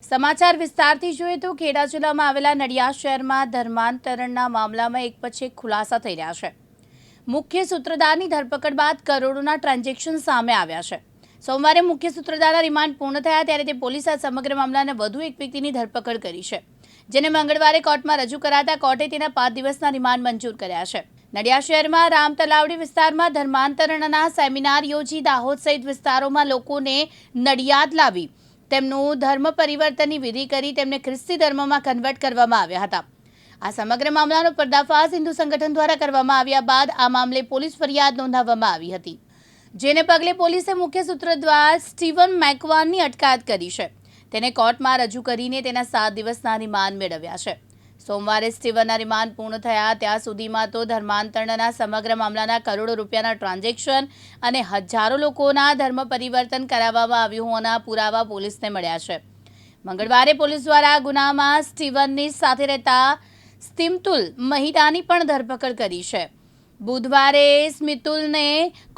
સમાચાર વિસ્તારથી જોઈએ તો ખેડા જિલ્લામાં આવેલા નડિયાદ શહેરમાં ધર્માંતરણના મામલામાં એક પછી એક ખુલાસા થઈ રહ્યા છે। મુખ્ય સૂત્રધારની ધરપકડ બાદ કરોડોના ટ્રાન્ઝેક્શન સામે આવ્યા છે। સોમવારે મુખ્ય સૂત્રધારના રિમાન્ડ પૂર્ણ થયા ત્યારે તે પોલીસે આ સમગ્ર મામલાને વધુ એક વ્યક્તિની ધરપકડ કરી છે, જેને મંગળવારે કોર્ટમાં રજૂ કરાતા કોર્ટે તેના 5 દિવસના રિમાન્ડ મંજૂર કર્યા છે। નડિયાદ શહેરમાં રામતલાવડી વિસ્તારમાં ધર્માંતરણના સેમિનાર યોજી દાહોદ સહિત વિસ્તારોમાં લોકોને નડિયાદ લાવી તેમનું ધર્મ પરિવર્તનની વિધિ કરી તેમને ખ્રિસ્તી ધર્મમાં કન્વર્ટ કરવામાં આવ્યા હતા। આ સમગ્ર મામલાનો પર્દાફાશ હિન્દુ સંગઠન દ્વારા કરવામાં આવ્યા બાદ આ મામલે પોલીસ ફરિયાદ નોંધાવવામાં આવી હતી, જેને પગલે પોલીસે મુખ્ય સૂત્રધાર સ્ટીવન મેકવાનની અટકાયત કરી છે। તેને કોર્ટમાં રજૂ કરીને તેના 7 દિવસના રિમાન્ડ મેળવ્યા છે। સોમવારે સ્ટીવનના રિમાન્ડ પૂર્ણ થયા ત્યાં સુધીમાં તો ધર્માંતરણના સમગ્ર મામલાના કરોડો રૂપિયાના ટ્રાન્ઝેક્શન અને હજારો લોકોના ધર્મ પરિવર્તન કરાવવામાં આવ્યું હોવાના પુરાવા પોલીસને મળ્યા છે। મંગળવારે પોલીસ દ્વારા આ ગુનામાં સ્ટીવનની સાથે રહેતા સ્તિમતુલ મહિડાની પણ ધરપકડ કરી છે। બુધવારે સ્મિતુલને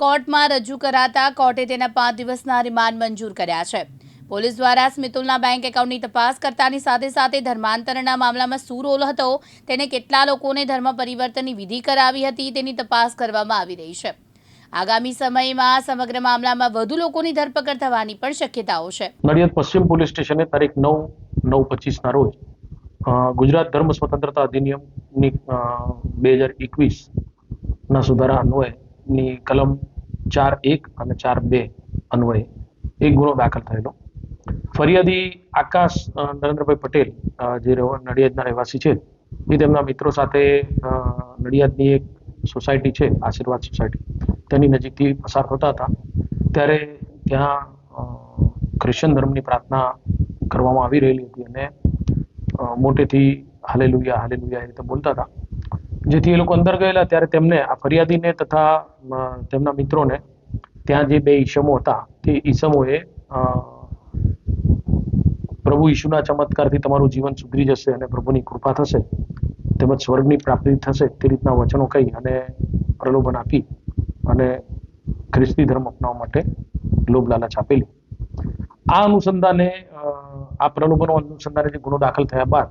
કોર્ટમાં રજૂ કરાતા કોર્ટે તેના 5 દિવસના રિમાન્ડ મંજૂર કર્યા છે। પોલીસ દ્વારા સ્મિતુલના બેંક એકાઉન્ટની તપાસ કરતાની સાથે સાથે ધર્માંતરણના મામલામાં શું રોલ હતો, તેને કેટલા લોકોને ધર્મ પરિવર્તનની વિધિ કરાવી હતી તેની તપાસ કરવામાં આવી રહી છે। આગામી સમયમાં સમગ્ર મામલામાં વધુ લોકોની ધરપકડ થવાની પણ શક્યતાઓ છે। નડિયાદ પશ્ચિમ પોલીસ સ્ટેશને તારીખ 9/9/25ના રોજ ગુજરાત ધર્મ સ્વતંત્રતા અધિનિયમની 2021 ના સુધારા અન્વયની કલમ 4(1) અને 4(2) અન્વયે એક ગુનો દાખલ થયેલો। ફરિયાદી આકાશ નરેન્દ્રભાઈ પટેલ, જે નડિયાદના રહેવાસી છે, એ તેમના મિત્રો સાથે નડિયાદની એક સોસાયટી છે, આશીર્વાદ સોસાયટી, તેની નજીકથી પસાર થતા હતા ત્યારે ત્યાં ક્રિશ્ચન ધર્મની પ્રાર્થના કરવામાં આવી રહેલી હતી અને મોટેથી હાલેલુયા હાલેલુયા એ રીતે બોલતા હતા, જેથી એ લોકો અંદર ગયેલા ત્યારે તેમને આ ફરિયાદીને તથા તેમના મિત્રોને ત્યાં જે 2 ઈસમો હતા તે ઈસમોએ પ્રભુ ઈશુના ચમત્કારથી તમારું જીવન સુધરી જશે અને પ્રભુની કૃપા થશે તેમજ સ્વર્ગની પ્રાપ્તિ થશે તે રીતના વચનો કહી અને પ્રલોભન આપી અને ખ્રિસ્તી ધર્મ અપનાવવા માટે લોભ લાલચ આપેલી। આ અનુસંધાને આ પ્રલોભનો અનુસંધાને જે ગુનો દાખલ થયા બાદ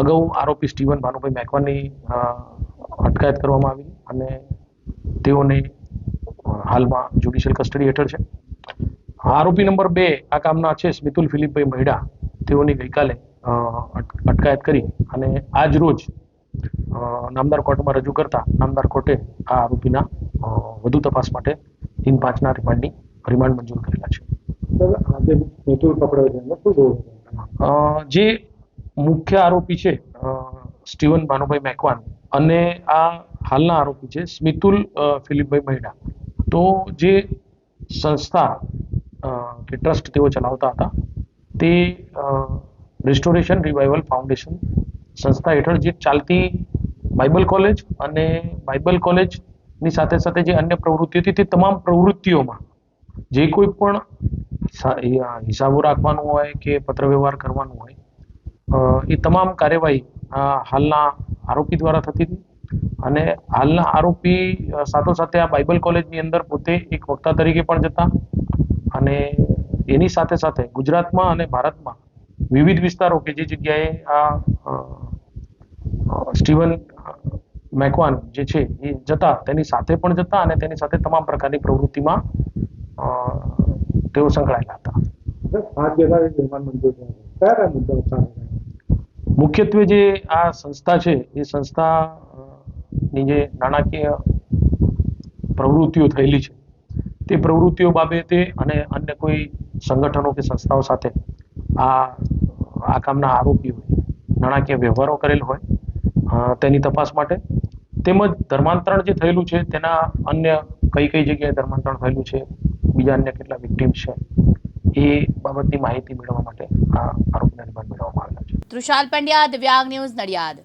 અગાઉ આરોપી સ્ટીવન ભાનુભાઈ મેકવાનની અટકાયત કરવામાં આવી અને તેઓને હાલમાં જ્યુડિશિયલ કસ્ટડી હેઠળ છે। આરોપી નંબર 2 આ કામના છે સ્મિતુલ ફિલિપભાઈ મહિડા, તેઓની ગઈકાલે અટકાયત કરી અને આજ રોજ નામદાર કોર્ટમાં રજૂ કરતા નામદાર કોર્ટે આ આરોપીના વધુ તપાસ માટે 3-5ના રિમાન્ડ મંજૂર કરેલા છે। જે મુખ્ય આરોપી છે સ્ટીવન ભાનુભાઈ મેકવાન અને આ હાલના આરોપી છે સ્મિતુલ ફિલિપભાઈ મહિડા, તો જે સંસ્થા કે ટ્રસ્ટ તેઓ ચલાવતા હતા તે રિસ્ટોરેશન રિવાઇવલ ફાઉન્ડેશન સંસ્થા હેઠળ જે ચાલતી બાઇબલ કોલેજ અને બાઇબલ કોલેજની સાથે સાથે જે અન્ય પ્રવૃત્તિઓ હતી તે તમામ પ્રવૃત્તિઓમાં જે કોઈ પણ હિસાબો રાખવાનું હોય કે પત્ર વ્યવહાર કરવાનું હોય એ તમામ કાર્યવાહી હાલના આરોપી દ્વારા થતી હતી અને હાલના આરોપી સાથોસાથે આ બાઇબલ કોલેજની અંદર પોતે એક વક્તા તરીકે પણ જતા અને એની સાથે સાથે ગુજરાતમાં અને ભારતમાં વિવિધ વિસ્તારો કે જે જગ્યાએ આ સ્ટીવન મેકવાન જે છે એ જતા તેની સાથે પણ જતા અને તેની સાથે તમામ પ્રકારની પ્રવૃત્તિમાં તેઓ સંકળાયેલા હતા। મુખ્યત્વે જે આ સંસ્થા છે એ સંસ્થાની જે નાણાકીય પ્રવૃત્તિઓ થયેલી છે તે પ્રવૃત્તિઓ બાબતે અને અન્ય કોઈ સંગઠનો કે સંસ્થાઓ સાથે આ કામના આરોપીઓએ નાણાકીય વ્યવહારો કરેલ હોય તેની તપાસ માટે તેમજ ધર્માંતરણ જે થયેલું છે તેના અન્ય કઈ જગ્યાએ ધર્માંતરણ થયેલું છે, બીજા અન્ય કેટલા વિક્ટીમ છે એ બાબતની માહિતી મેળવવા માટે આ આરોપીના રિમાન્ડ મેળવવામાં આવેલા છે। તૃષાલ પંડ્યા, દિવ્યાંગ ન્યૂઝ, નડિયાદ।